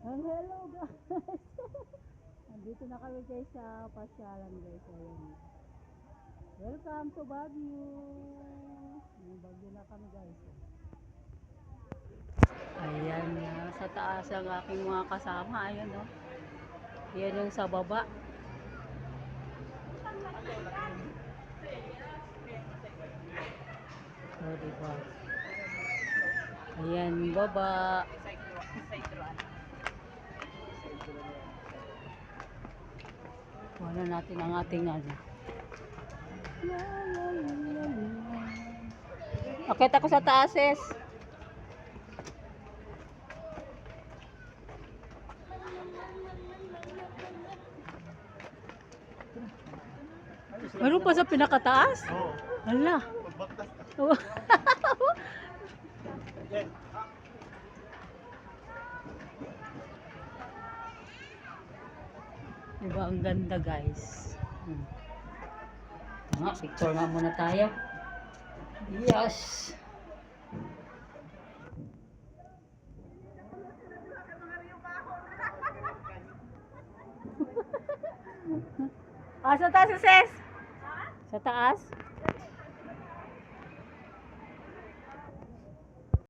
Hello guys. Andito na kami guys sa pasyalan guys. Ayan. Welcome to Baguio. May Baguio na kami guys. Ayan na. Sa taas ang aking mga kasama. Ayan o. Ayan yung sa baba. O diba? Ayan baba. Wala natin ang ating ano. Akit ako sa taas es. Meron pa sa pinakataas? Oo. Hala. Pagbaktas. Diba ang ganda guys. Tama, picture nga muna tayo. Yes. Sa taas, sis? Sa taas?